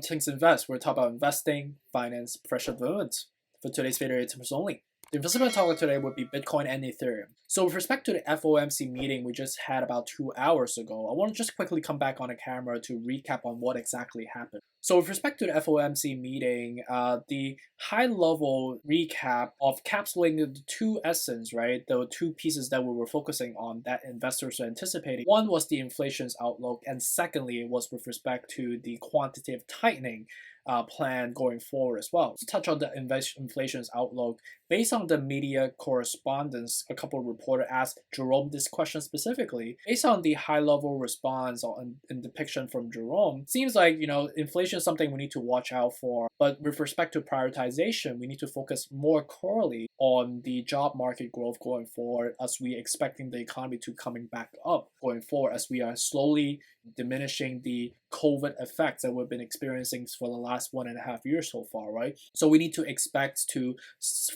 to Things Invest, where we talk about investing, finance, professional development. For today's video, it's only. The investment topic today would be Bitcoin and Ethereum. So with respect to the FOMC meeting we just had about 2 hours ago, I want to just quickly come back on the camera to recap on what exactly happened. So with respect to the FOMC meeting, the high-level recap of capsulating the two essence, right? The two pieces that we were focusing on that investors were anticipating. One was the inflation's outlook, and secondly, it was with respect to the quantitative tightening plan going forward as well. To touch on the inflation's outlook, based on the media correspondence, a couple of reporters asked Jerome this question specifically. Based on the high-level response and depiction from Jerome, seems like inflation is something we need to watch out for. But with respect to prioritization, we need to focus more corely on the job market growth going forward, as we expecting the economy to coming back up going forward, as we are slowly diminishing the COVID effects that we've been experiencing for the last 1.5 years so far, right? So we need to expect to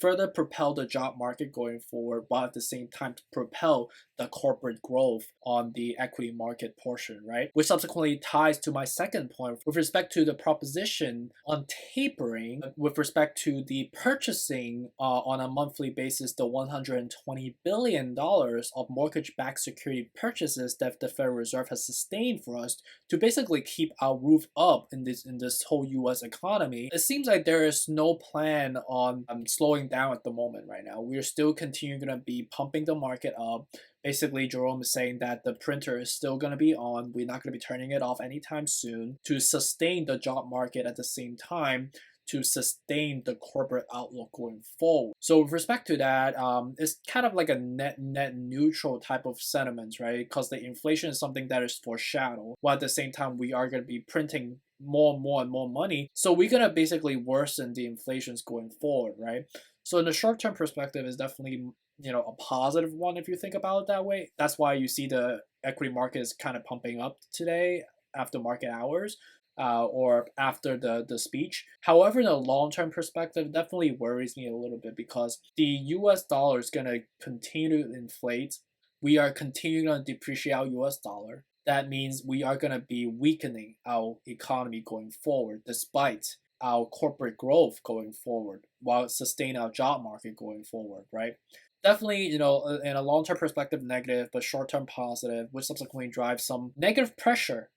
further propel the job market going forward, while at the same time to propel the corporate growth on the equity market portion, right? Which subsequently ties to my second point with respect to the proposition on tapering, with respect to the purchasing on a monthly basis, the $120 billion of mortgage-backed security purchases that the Federal Reserve has sustained for us to basically keep our roof up in this whole U.S. economy. It seems like there is no plan on slowing down at the moment right now. We're still continuing to be pumping the market up. Basically, Jerome is saying that the printer is still going to be on. We're not going to be turning it off anytime soon to sustain the job market at the same time, to sustain the corporate outlook going forward. So with respect to that, it's kind of like a net neutral type of sentiments, right? Because the inflation is something that is foreshadowed, while at the same time we are going to be printing more and more money. So we're going to basically worsen the inflations going forward, right? So in the short-term perspective, is definitely a positive one if you think about it that way. That's why you see the equity market is kind of pumping up today after market hours. Or after the speech. However, in a long-term perspective, definitely worries me a little bit, because the US dollar is going to continue to inflate. We are continuing to depreciate our US dollar. That means we are going to be weakening our economy going forward, despite our corporate growth going forward, while sustaining our job market going forward, right? Definitely, in a long-term perspective, negative, but short-term positive, which subsequently drives some negative pressure,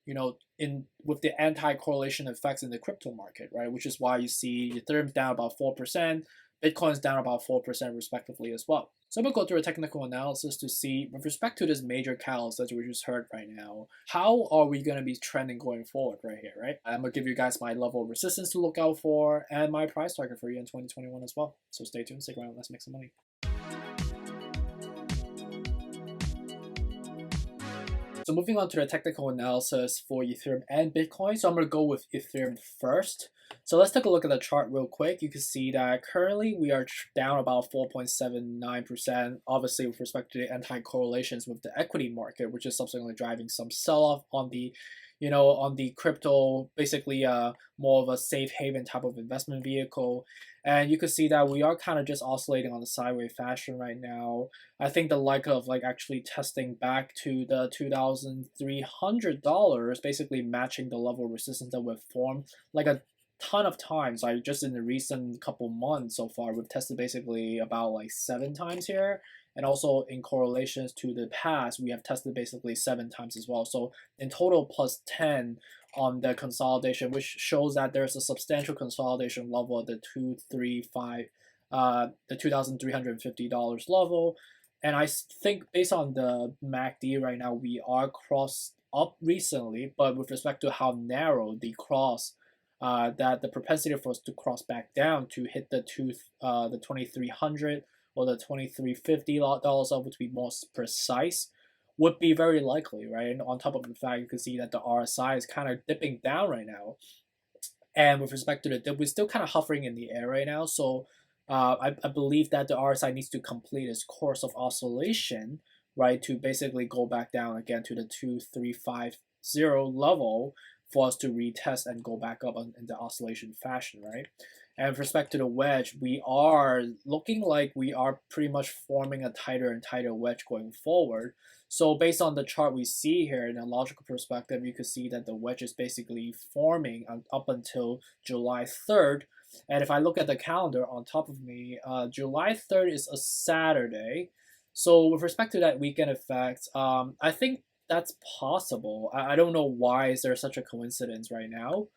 with the anti-correlation effects in the crypto market, right? Which is why you see Ethereum down about 4%, Bitcoin's down about 4% respectively as well. So I'm going to go through a technical analysis to see, with respect to this major catalyst that we just heard right now, how are we going to be trending going forward right here, right? I'm going to give you guys my level of resistance to look out for and my price target for you in 2021 as well. So stay tuned, stick around, let's make some money. So moving on to the technical analysis for Ethereum and Bitcoin. So I'm going to go with Ethereum first. So let's take a look at the chart real quick. You can see that currently we are down about 4.79%, obviously with respect to the anti-correlations with the equity market, which is subsequently driving some sell-off on the on the crypto, basically more of a safe haven type of investment vehicle. And you can see that we are kind of just oscillating on the sideways fashion right now. I think the likelihood of actually testing back to the $2,300, basically matching the level of resistance that we've formed like a ton of times. Like just in the recent couple months so far, we've tested basically about 7 times here. And also in correlations to the past, we have tested basically 7 times as well. So in total plus 10 on the consolidation, which shows that there's a substantial consolidation level at the $2,350 level. And I think based on the MACD right now, we are crossed up recently, but with respect to how narrow the cross, that the propensity for us to cross back down to hit the 2,300 or the $2,350 level, to be more precise, would be very likely, right? And on top of the fact, you can see that the RSI is kind of dipping down right now. And with respect to the dip, we're still kind of hovering in the air right now. So I believe that the RSI needs to complete its course of oscillation, right, to basically go back down again to the 2,350 level for us to retest and go back up in the oscillation fashion, right? And with respect to the wedge, we are looking like we are pretty much forming a tighter and tighter wedge going forward. So based on the chart we see here in a logical perspective, you could see that the wedge is basically forming up until July 3rd. And if I look at the calendar on top of me, July 3rd is a Saturday. So with respect to that weekend effect, I think that's possible. I don't know why is there such a coincidence right now,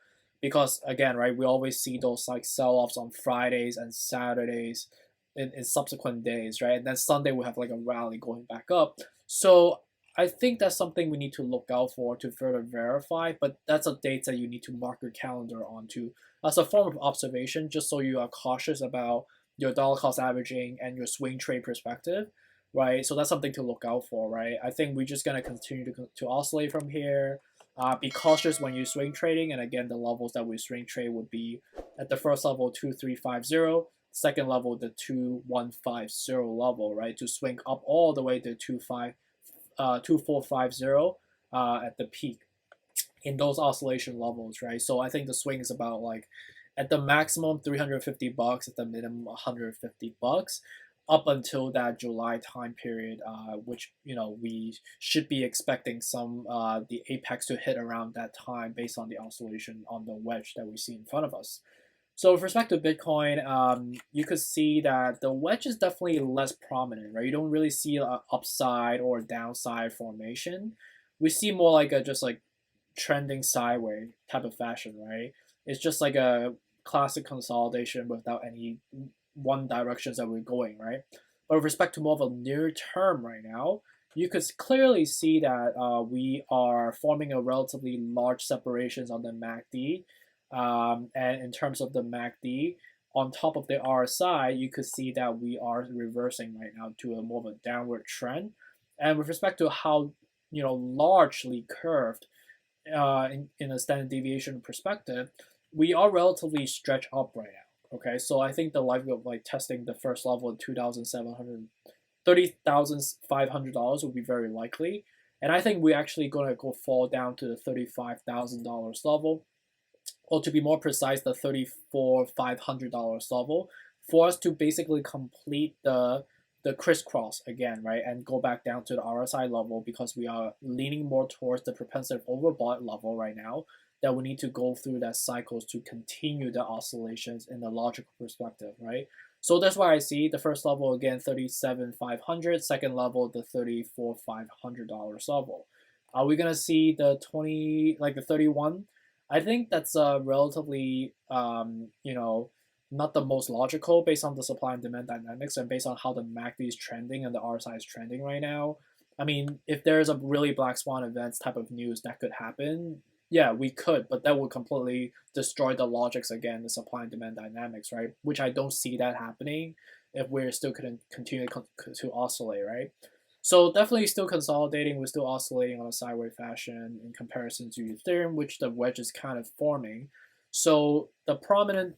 because again, right, we always see those like sell-offs on Fridays and Saturdays in subsequent days, right? And then Sunday we have like a rally going back up. So I think that's something we need to look out for to further verify, but that's a date that you need to mark your calendar onto as a form of observation, just so you are cautious about your dollar cost averaging and your swing trade perspective, right? So that's something to look out for, right? I think we're just gonna continue to oscillate from here. Be cautious when you swing trading, and again, the levels that we swing trade would be at the first level 2350, second level the 2150 level, right? To swing up all the way to 2450 at the peak in those oscillation levels, right? So I think the swing is about like at the maximum $350, at the minimum $150, up until that July time period, which we should be expecting some the apex to hit around that time based on the oscillation on the wedge that we see in front of us. So with respect to Bitcoin, you could see that the wedge is definitely less prominent, right? You don't really see an upside or downside formation. We see more like a just like trending sideways type of fashion, right? It's just like a classic consolidation without any one directions that we're going, right? But with respect to more of a near term right now, you could clearly see that we are forming a relatively large separations on the MACD. And in terms of the MACD, on top of the RSI, you could see that we are reversing right now to a more of a downward trend. And with respect to how largely curved in a standard deviation perspective, we are relatively stretched up right now. Okay, so I think the likelihood of like testing the first level of $30,500 would be very likely, and I think we're actually gonna go fall down to the $35,000 level, or to be more precise, the $34,500 level, for us to basically complete the crisscross again, right, and go back down to the RSI level, because we are leaning more towards the propensity overbought level right now, that we need to go through that cycles to continue the oscillations in the logical perspective, right? So that's why I see the first level again, $37,500, second level, the $34,500 level. Are we gonna see the 20, like the 31? I think that's relatively, not the most logical based on the supply and demand dynamics and based on how the MACD is trending and the RSI is trending right now. I mean, if there's a really black swan events type of news that could happen, yeah, we could, but that would completely destroy the logics again, the supply and demand dynamics, right? Which I don't see that happening if we're still going to continue to oscillate, right? So definitely still consolidating. We're still oscillating on a sideways fashion in comparison to Ethereum, which the wedge is kind of forming. So the prominent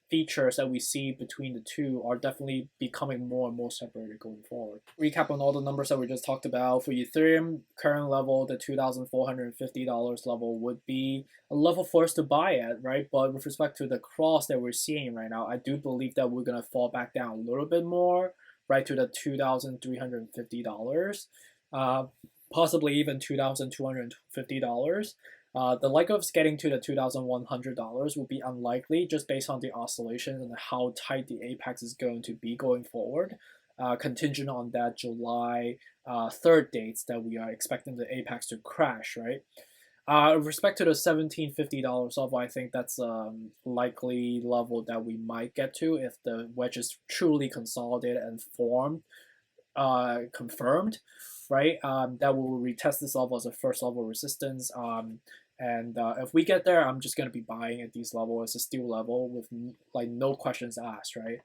features that we see between the two are definitely becoming more and more separated going forward. Recap on all the numbers that we just talked about. For Ethereum, current level, the $2,450 level would be a level for us to buy at, right? But with respect to the cross that we're seeing right now, I do believe that we're going to fall back down a little bit more, right, to the $2,350, possibly even $2,250. The likelihood of getting to the $2,100 will be unlikely, just based on the oscillations and how tight the apex is going to be going forward, contingent on that July 3rd dates that we are expecting the apex to crash, right? With respect to the $1,750 level, I think that's a likely level that we might get to if the wedge is truly consolidated and formed, confirmed, right? That will retest this level as a first level resistance. And if we get there, I'm just going to be buying at these levels as a steal level with like no questions asked, right?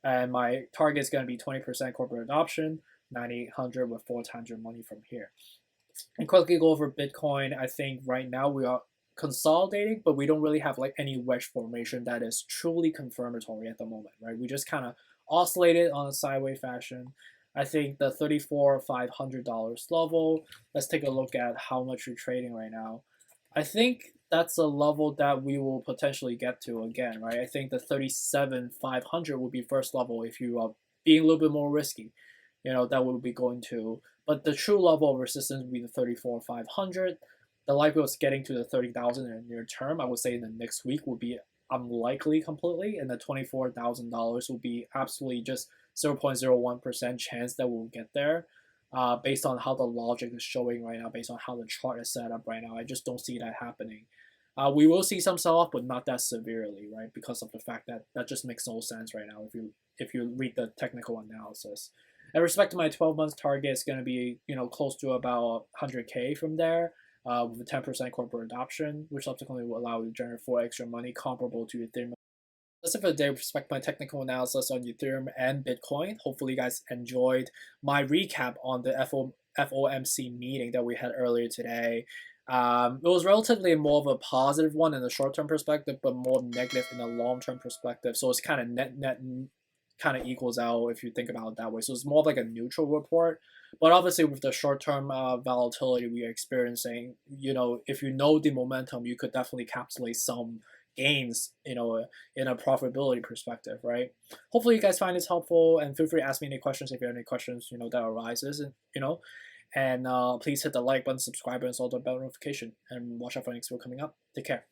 And my target is going to be 20% corporate adoption, 9,800 with 4 times your money from here. And quickly go over Bitcoin. I think right now we are consolidating, but we don't really have like any wedge formation that is truly confirmatory at the moment, right? We just kind of oscillated on a sideways fashion. I think the $34,500 level, let's take a look at how much we're trading right now. I think that's a level that we will potentially get to again, right? I think the 37,500 will be first level if you are being a little bit more risky. That will be going to. But the true level of resistance will be the 34,500. The likelihood of getting to the 30,000 in the near term, I would say in the next week, will be unlikely completely, and the $24,000 will be absolutely just 0.01% chance that we'll get there. Based on how the logic is showing right now, based on how the chart is set up right now, I just don't see that happening. We will see some sell-off, but not that severely, right? Because of the fact that that just makes no sense right now if you read the technical analysis. In respect to my 12 months target, it's going to be close to about 100K from there, with a 10% corporate adoption, which subsequently will allow you to generate 4 extra money comparable to Ethereum. That's it for the day with respect to my technical analysis on Ethereum and Bitcoin. Hopefully, you guys enjoyed my recap on the FOMC meeting that we had earlier today. It was relatively more of a positive one in the short-term perspective, but more negative in the long-term perspective. So it's kind of net kind of equals out if you think about it that way. So it's more of like a neutral report. But obviously, with the short-term volatility we are experiencing, if you know the momentum, you could definitely encapsulate some gains, in a profitability perspective, right? Hopefully, you guys find this helpful, and feel free to ask me any questions if you have any questions, that arises, and please hit the like button, subscribe, and install the bell notification, and watch out for the next video coming up. Take care.